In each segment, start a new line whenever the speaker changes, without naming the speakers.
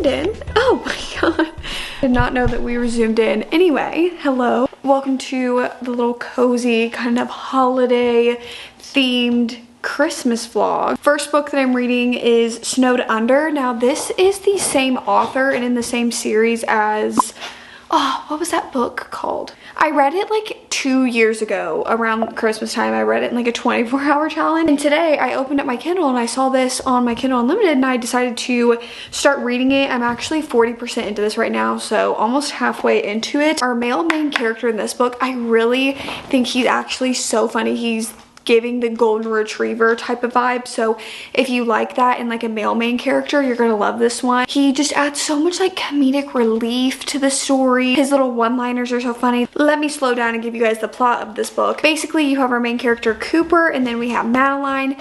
in. Oh my god. Did not know that we were zoomed in. Anyway, hello. Welcome to the little cozy kind of holiday themed Christmas vlog. First book that I'm reading is Snowed Under. Now this is the same author and in the same series as, oh, what was that book called? I read it like 2 years ago around Christmas time. I read it in like a 24-hour challenge. And today I opened up my Kindle and I saw this on my Kindle Unlimited and I decided to start reading it. I'm actually 40% into this right now, so almost halfway into it. Our male main character in this book, I really think he's actually so funny. He's giving the golden retriever type of vibe, so if you like that in like a male main character, you're gonna love this one. He just adds so much like comedic relief to the story. His little one-liners are so funny. Let me slow down and give you guys the plot of this book. Basically, you have our main character Cooper, and then we have Madeline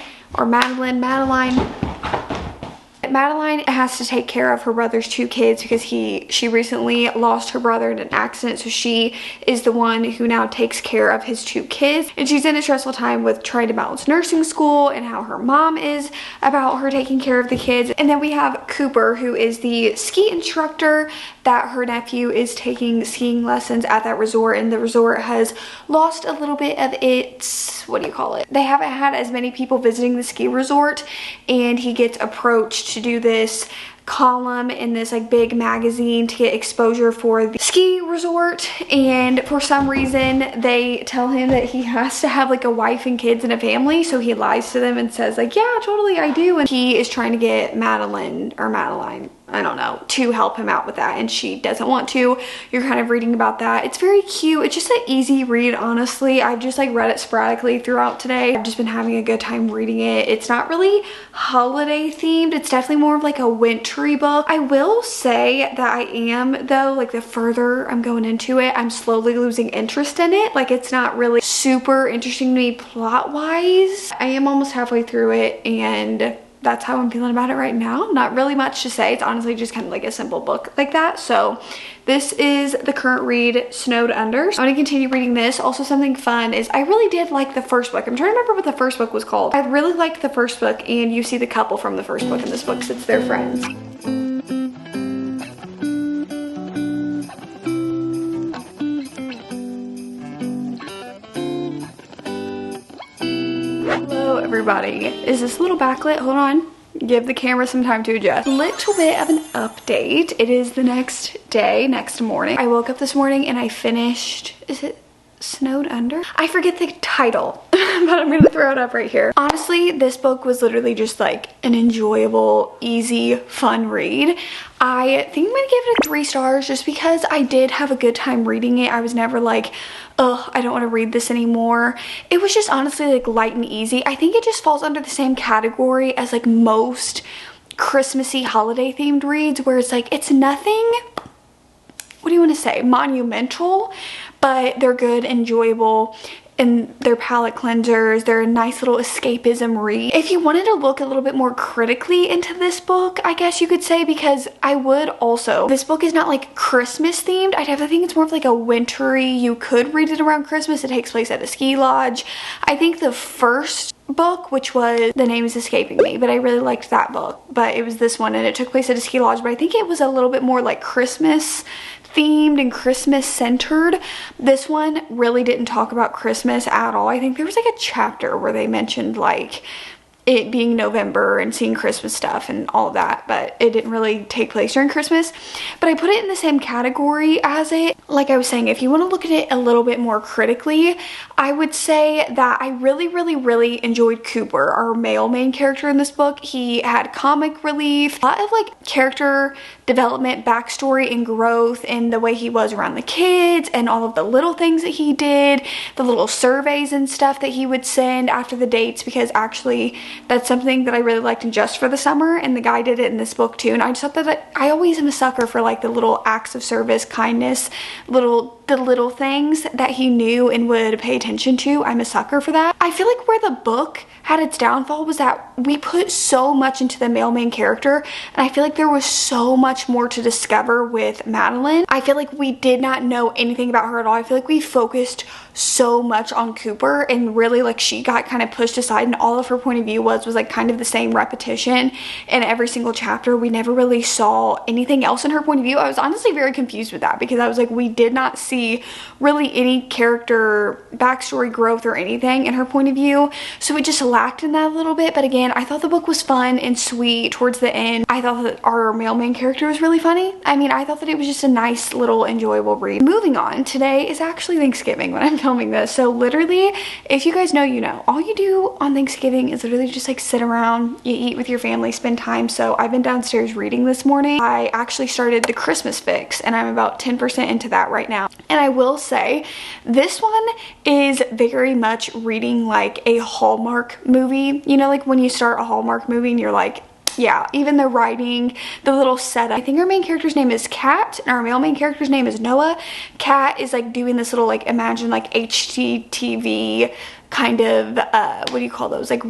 has to take care of her brother's 2 kids because she recently lost her brother in an accident, so she is the one who now takes care of his 2 kids. And she's in a stressful time with trying to balance nursing school and how her mom is about her taking care of the kids. And then we have Cooper, who is the ski instructor that her nephew is taking skiing lessons at that resort, and the resort has lost a little bit of its, what do you call it? They haven't had as many people visiting the ski resort, and he gets approached to do this column in this like big magazine to get exposure for the ski resort, and for some reason they tell him that he has to have like a wife and kids and a family, so he lies to them and says like, yeah, totally, I do. And he is trying to get Madeline, I don't know, to help him out with that, and she doesn't want to. You're kind of reading about that. It's very cute. It's just an easy read, honestly. I've just like read it sporadically throughout today. I've just been having a good time reading it. It's not really holiday themed. It's definitely more of like a wintry book. I will say that I am, though, like the further I'm going into it, I'm slowly losing interest in it. Like it's not really super interesting to me plot wise. I am almost halfway through it, and that's how I'm feeling about it right now. Not really much to say. It's honestly just kind of like a simple book like that. So this is the current read, Snowed Under. I'm gonna continue reading this. Also, something fun is I really did like the first book. I'm trying to remember what the first book was called. I really liked the first book, and you see the couple from the first book in this book, so it's their friends. Hello everybody. Is this a little backlit? Hold on. Give the camera some time to adjust. Little bit of an update. It is the next day, next morning. I woke up this morning and I finished, is it Snowed Under? I forget the title, but I'm gonna throw it up right here. Honestly, this book was literally just like an enjoyable, easy, fun read. I think I'm gonna give it a 3 stars just because I did have a good time reading it. I was never like, ugh, I don't want to read this anymore. It was just honestly like light and easy. I think it just falls under the same category as like most Christmassy holiday themed reads, where it's like, it's nothing, what do you want to say, monumental, but they're good, enjoyable, and they're palate cleansers. They're a nice little escapism read. If you wanted to look a little bit more critically into this book, I guess you could say, because I would also, this book is not like Christmas themed. I think it's more of like a wintry, you could read it around Christmas. It takes place at a ski lodge. I think the first book, which was, the name is escaping me, but I really liked that book, but it was this one and it took place at a ski lodge, but I think it was a little bit more like Christmas themed and Christmas centered. This one really didn't talk about Christmas at all. I think there was like a chapter where they mentioned like it being November and seeing Christmas stuff and all of that, but it didn't really take place during Christmas. But I put it in the same category as it. Like I was saying, if you want to look at it a little bit more critically, I would say that I really enjoyed Cooper, our male main character in this book. He had comic relief, a lot of like character development, backstory, and growth in the way he was around the kids and all of the little things that he did, the little surveys and stuff that he would send after the dates, because actually that's something that I really liked in Just for the Summer, and the guy did it in this book too. And I just thought that I always am a sucker for like the little acts of service, kindness, the little things that he knew and would pay attention to. I'm a sucker for that. I feel like where the book had its downfall was that we put so much into the male main character, and I feel like there was so much more to discover with Madeline. I feel like we did not know anything about her at all. I feel like we focused so much on Cooper, and really like she got kind of pushed aside, and all of her point of view was like kind of the same repetition in every single chapter. We never really saw anything else in her point of view. I was honestly very confused with that because I was like, we did not see really any character backstory growth or anything in her point of view, so it just lacked in that a little bit. But again, I thought the book was fun and sweet towards the end. I thought that our main character was really funny. I mean, I thought that it was just a nice little enjoyable read. Moving on, today is actually Thanksgiving when I'm filming this, so literally, if you guys know, you know, all you do on Thanksgiving is literally just like sit around, you eat with your family, spend time. So I've been downstairs reading this morning. I actually started the Christmas Fix and I'm about 10% into that right now. And I will say this one is very much reading like a Hallmark movie. You know, like when you start a Hallmark movie and you're like, yeah, even the writing, the little setup. I think our main character's name is Kat and our male main character's name is Noah. Kat is like doing this little, like, imagine like HGTV kind of, what do you call those? Like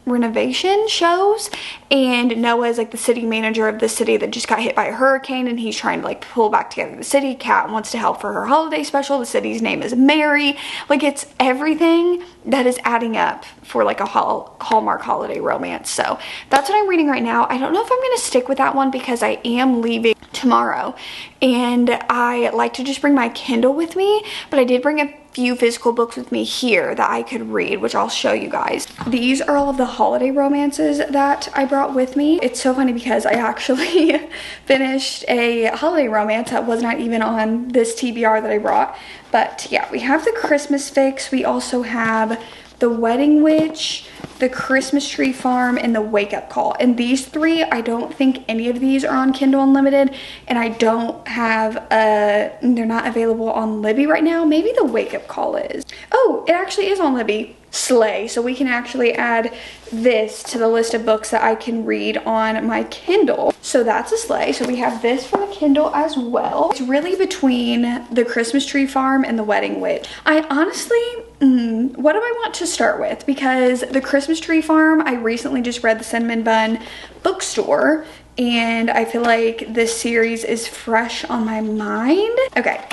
renovation shows, and Noah is like the city manager of the city that just got hit by a hurricane, and he's trying to like pull back together the city. Kat wants to help for her holiday special. The city's name is Mary. Like, it's everything that is adding up for like a Hallmark holiday romance. So that's what I'm reading right now. I don't know if I'm going to stick with that one because I am leaving tomorrow and I like to just bring my Kindle with me, but I did bring a few physical books with me here that I could read, which I'll show you guys. These are all of the holiday romances that I brought with me. It's so funny because I actually finished a holiday romance that was not even on this TBR that I brought. But yeah, we have the Christmas Fix. We also have the Wedding Witch, the Christmas Tree Farm, and the Wake Up Call. And these three, I don't think any of these are on Kindle Unlimited, and I don't have they're not available on Libby right now. Maybe the Wake Up Call is. Oh, it actually is on Libby. Slay. So we can actually add this to the list of books that I can read on my Kindle. So that's a slay. So we have this for the Kindle as well. It's really between the Christmas Tree Farm and the Wedding Witch. I honestly, what do I want to start with? Because the Christmas Tree Farm, I recently just read the Cinnamon Bun Bookstore, and I feel like this series is fresh on my mind. Okay.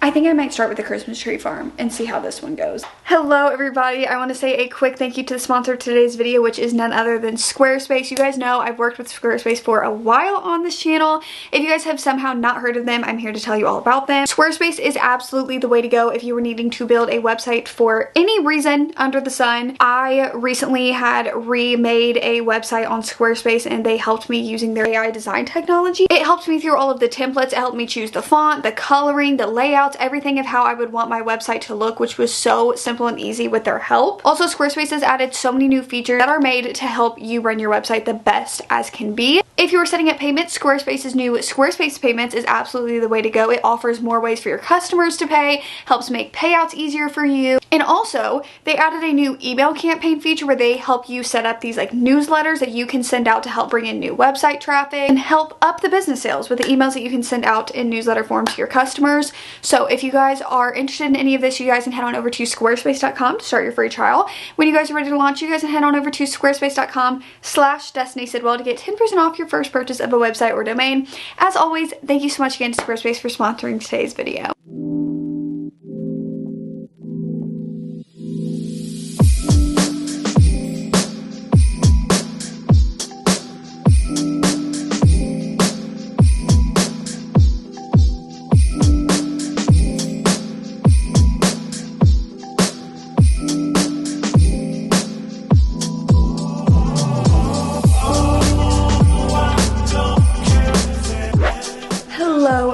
I think I might start with the Christmas Tree Farm and see how this one goes. Hello everybody, I want to say a quick thank you to the sponsor of today's video, which is none other than Squarespace. You guys know I've worked with Squarespace for a while on this channel. If you guys have somehow not heard of them, I'm here to tell you all about them. Squarespace is absolutely the way to go if you were needing to build a website for any reason under the sun. I recently had remade a website on Squarespace and they helped me using their AI design technology. It helped me through all of the templates. It helped me choose the font, the coloring, the layout, everything of how I would want my website to look, which was so simple and easy with their help. Also, Squarespace has added so many new features that are made to help you run your website the best as can be. If you are setting up payments, Squarespace's new Squarespace Payments is absolutely the way to go. It offers more ways for your customers to pay, helps make payouts easier for you. And also, they added a new email campaign feature where they help you set up these like newsletters that you can send out to help bring in new website traffic and help up the business sales with the emails that you can send out in newsletter form to your customers. So if you guys are interested in any of this, you guys can head on over to squarespace.com to start your free trial. When you guys are ready to launch, you guys can head on over to squarespace.com/DestinySidwell to get 10% off your first purchase of a website or domain. As always, thank you so much again to Squarespace for sponsoring today's video.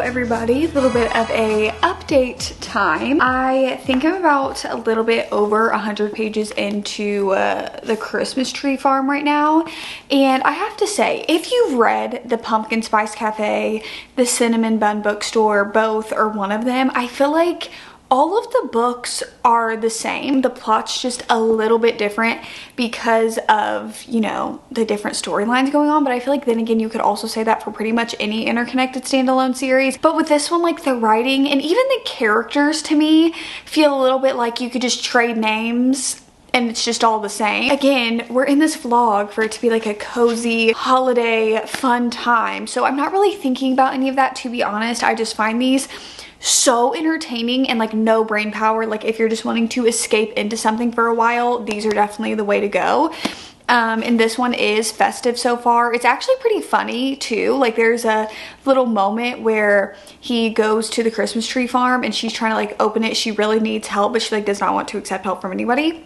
Everybody, a little bit of a update time. I think I'm about a little bit over 100 pages into the Christmas Tree Farm right now, and I have to say, if you've read the Pumpkin Spice Cafe, the Cinnamon Bun Bookstore, both or one of them, I feel like all of the books are the same. The plot's just a little bit different because of, you know, the different storylines going on. But I feel like then again, you could also say that for pretty much any interconnected standalone series. But with this one, like the writing and even the characters to me feel a little bit like you could just trade names and it's just all the same. Again, we're in this vlog for it to be like a cozy holiday fun time. So I'm not really thinking about any of that, to be honest. I just find these so entertaining and like no brain power. Like if you're just wanting to escape into something for a while, these are definitely the way to go. And this one is festive so far. It's actually pretty funny too. Like there's a little moment where he goes to the Christmas tree farm and she's trying to like open it. She really needs help, but she like does not want to accept help from anybody.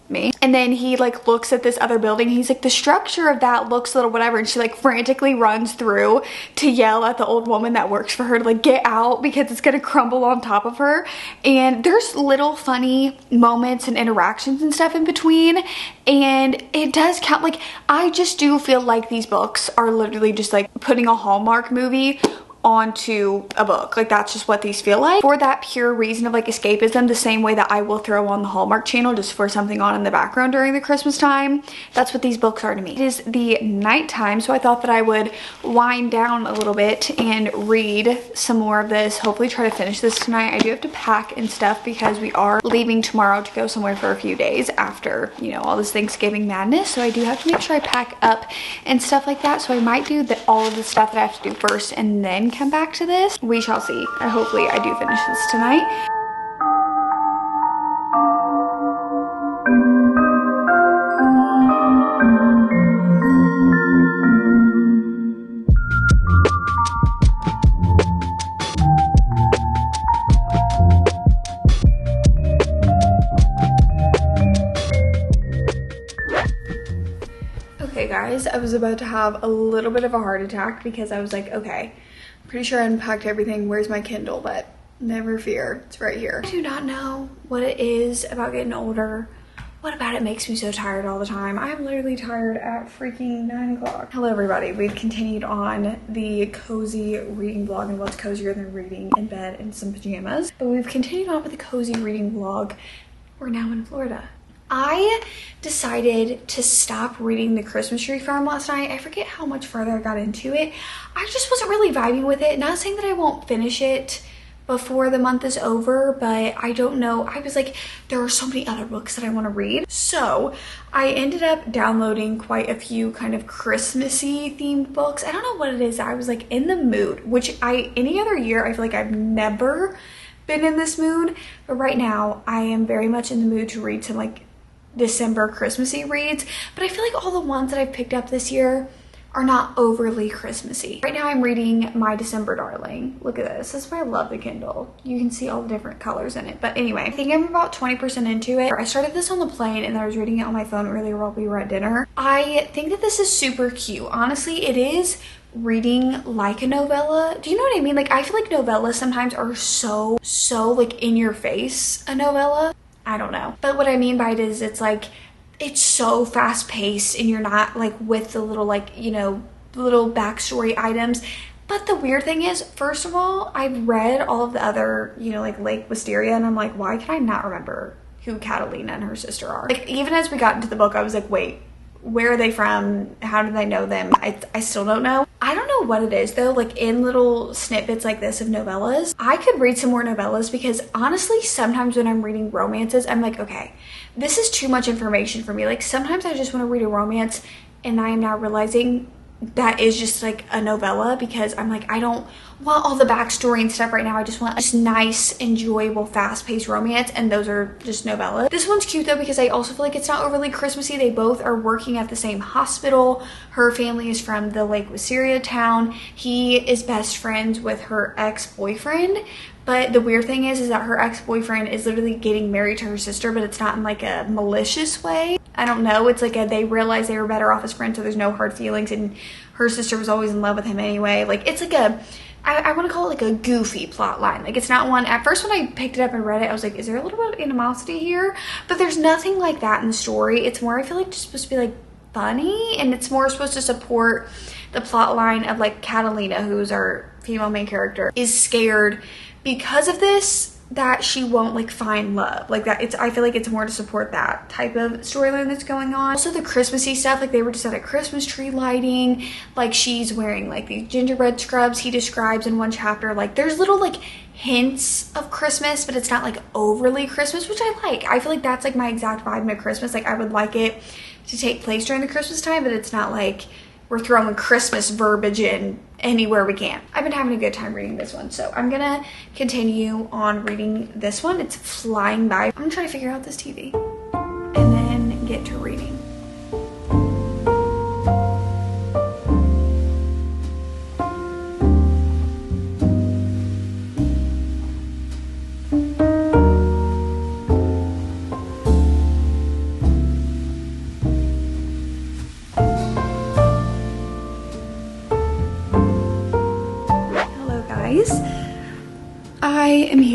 Me. And then he like looks at this other building. He's like, the structure of that looks a little whatever. And she like frantically runs through to yell at the old woman that works for her to like get out because it's gonna crumble on top of her. And there's little funny moments and interactions and stuff in between. And it does count. Like I just do feel like these books are literally just like putting a Hallmark movie onto a book. Like that's just what these feel like, for that pure reason of like escapism, the same way that I will throw on the Hallmark Channel just for something on in the background during the Christmas time. That's what these books are to me. It is the nighttime, so I thought that I would wind down a little bit and read some more of this. Hopefully try to finish this tonight. I do have to pack and stuff because we are leaving tomorrow to go somewhere for a few days after, you know, all this Thanksgiving madness. So I do have to make sure I pack up and stuff like that. So I might do all of the stuff that I have to do first and then come back to this. We shall see. Hopefully I do finish this tonight. Okay guys, I was about to have a little bit of a heart attack because I was like, okay, pretty sure I unpacked everything. Where's my Kindle? But never fear, it's right here. I do not know what it is about getting older. What about it makes me so tired all the time? I'm literally tired at freaking 9 o'clock. Hello everybody, we've continued on the cozy reading vlog, and what's cozier than reading in bed in some pajamas. But we've continued on with the cozy reading vlog. We're now in Florida. I decided to stop reading The Christmas Tree Farm last night. I forget how much further I got into it. I just wasn't really vibing with it. Not saying that I won't finish it before the month is over, but I don't know. I was like, there are so many other books that I want to read. So I ended up downloading quite a few kind of Christmassy themed books. I don't know what it is. I was like in the mood, which any other year, I feel like I've never been in this mood. But right now I am very much in the mood to read some like December Christmassy reads, but I feel like all the ones that I've picked up this year are not overly Christmassy. Right now I'm reading My December Darling. Look at this. This is why I love the Kindle. You can see all the different colors in it. But anyway, I think I'm about 20% into it. I started this on the plane and I was reading it on my phone earlier while we were at dinner. I think that this is super cute. Honestly, it is reading like a novella. Do you know what I mean? Like I feel like novellas sometimes are so like in your face, a novella. I don't know. But what I mean by it is it's like, it's so fast paced and you're not like with the little like, you know, little backstory items. But the weird thing is, first of all, I've read all of the other, you know, like Lake Wisteria, and I'm like, why can I not remember who Catalina and her sister are? Like even as we got into the book, I was like, wait, where are they from? How did I know them? I still don't know. I don't know what it is though, like in little snippets like this of novellas. I could read some more novellas because honestly, sometimes when I'm reading romances, I'm like, okay, this is too much information for me. Like sometimes I just want to read a romance and I am now realizing that is just like a novella because I'm like, I don't want all the backstory and stuff right now. I just want a nice, enjoyable, fast-paced romance, and those are just novellas. This one's cute though because I also feel like it's not overly Christmassy. They both are working at the same hospital. Her family is from the Lake Wisteria town. He is best friends with her ex-boyfriend. But the weird thing is that her ex-boyfriend is literally getting married to her sister, but it's not in like a malicious way. I don't know. It's like they realized they were better off as friends, so there's no hard feelings, and her sister was always in love with him anyway. Like it's like I want to call it like a goofy plot line. Like it's not one, at first when I picked it up and read it, I was like, is there a little bit of animosity here? But there's nothing like that in the story. It's more, I feel like it's supposed to be like funny, and it's more supposed to support the plot line of like Catalina, who's our female main character, is scared because of this that she won't like find love like that. I feel like it's more to support that type of storyline that's going on. Also the Christmassy stuff, like they were just at a Christmas tree lighting, like she's wearing like these gingerbread scrubs he describes in one chapter. Like there's little like hints of Christmas, but it's not like overly Christmas, which I like. I feel like that's like my exact vibe of Christmas. Like I would like it to take place during the Christmas time, but it's not like we're throwing Christmas verbiage in anywhere we can. I've been having a good time reading this one, so I'm gonna continue on reading this one. It's flying by. I'm gonna try to figure out this TV and then get to reading.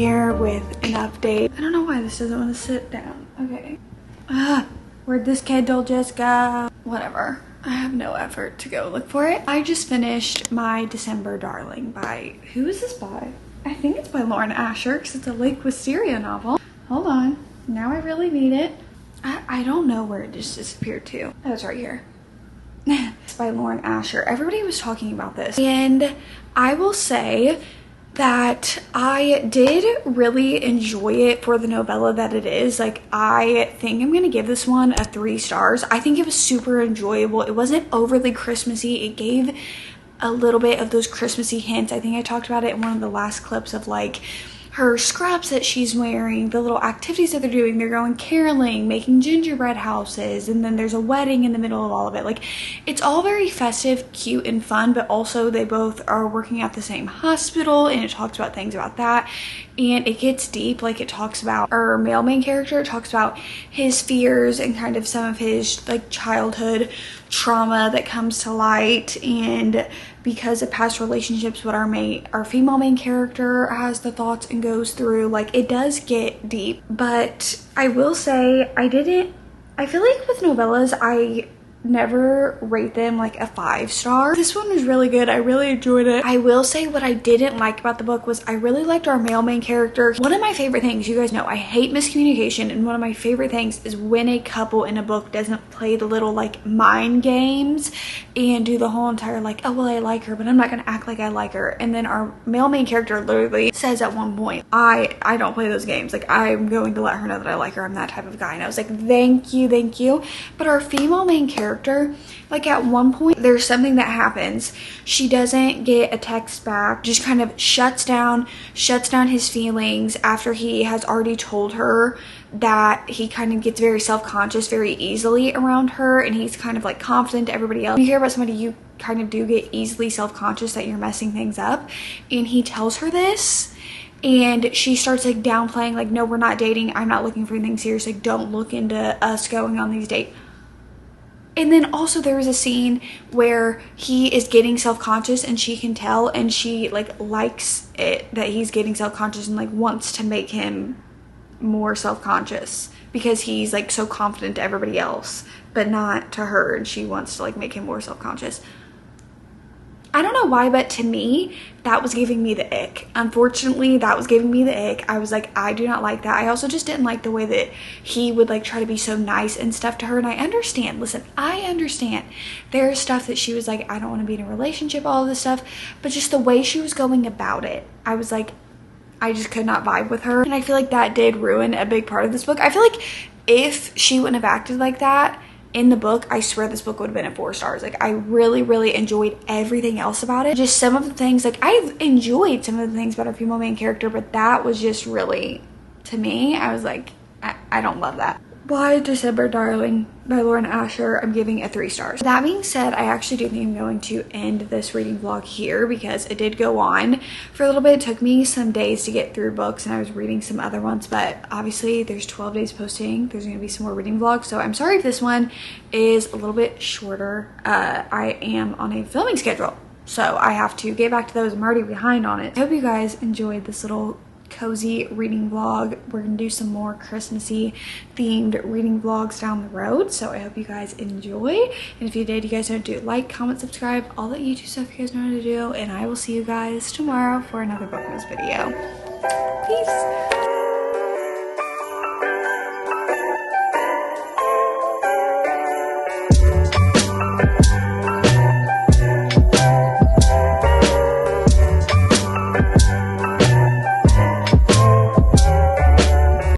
here with an update. I don't know why this doesn't want to sit down. Okay. Where'd this candle just go? Whatever. I have no effort to go look for it. I just finished my December Darling by, who is this by? I think it's by Lauren Asher because it's a Lake Wisteria novel. Hold on. Now I really need it. I don't know where it just disappeared to. Oh, it's right here. It's by Lauren Asher. Everybody was talking about this. And I will say that I did really enjoy it for the novella that it is. Like, I think I'm gonna give this one a 3 stars. I think it was super enjoyable. It wasn't overly Christmassy. It gave a little bit of those Christmassy hints. I think I talked about it in one of the last clips of like her scraps that she's wearing, the little activities that they're doing. They're going caroling, making gingerbread houses, and then there's a wedding in the middle of all of it. Like, it's all very festive, cute, and fun, but also they both are working at the same hospital, and it talks about things about that, and it gets deep. Like, it talks about our male main character, it talks about his fears and kind of some of his like childhood trauma that comes to light, and because of past relationships, what our female main character has the thoughts and goes through. Like, it does get deep. But I will say, I feel like with novellas, I never rate them like a 5 star. This one was really good. I really enjoyed it. I will say what I didn't like about the book was I really liked our male main character. One of my favorite things, you guys know I hate miscommunication, and one of my favorite things is when a couple in a book doesn't play the little like mind games and do the whole entire like, oh well, I like her but I'm not gonna act like I like her. And then our male main character literally says at one point, I don't play those games. Like, I'm going to let her know that I like her. I'm that type of guy. And I was like, thank you, thank you. But our female main character, like at one point there's something that happens, she doesn't get a text back, just kind of shuts down his feelings after he has already told her that he kind of gets very self-conscious very easily around her, and he's kind of like confident to everybody else. When you hear about somebody, you kind of do get easily self-conscious that you're messing things up, and he tells her this, and she starts like downplaying, like, no, we're not dating, I'm not looking for anything serious, like, don't look into us going on these dates. And then also there was a scene where he is getting self-conscious and she can tell, and she like likes it that he's getting self-conscious and like wants to make him more self-conscious because he's like so confident to everybody else but not to her, and she wants to like make him more self-conscious. I don't know why, but to me, that was giving me the ick. Unfortunately, that was giving me the ick. I was like, I do not like that. I also just didn't like the way that he would like try to be so nice and stuff to her. And I understand, listen, I understand. There's stuff that she was like, I don't want to be in a relationship, all of this stuff. But just the way she was going about it, I was like, I just could not vibe with her. And I feel like that did ruin a big part of this book. I feel like if she wouldn't have acted like that in the book, I swear this book would have been at 4 stars. Like, I really, really enjoyed everything else about it. Just some of the things, like, I've enjoyed some of the things about our female main character, but that was just really, to me, I was like, I don't love that. By December Darling by Lauren Asher, I'm giving a 3 stars. That being said, I actually do think I'm going to end this reading vlog here because it did go on for a little bit. It took me some days to get through books and I was reading some other ones, but obviously there's 12 days posting. There's going to be some more reading vlogs, so I'm sorry if this one is a little bit shorter. I am on a filming schedule, so I have to get back to those. I'm already behind on it. I hope you guys enjoyed this little cozy reading vlog. We're gonna do some more Christmassy themed reading vlogs down the road, so I hope you guys enjoy. And if you did, you guys know to do like, comment, subscribe, all that YouTube stuff you guys know how to do, and I will see you guys tomorrow for another BOOKMAS video. Peace.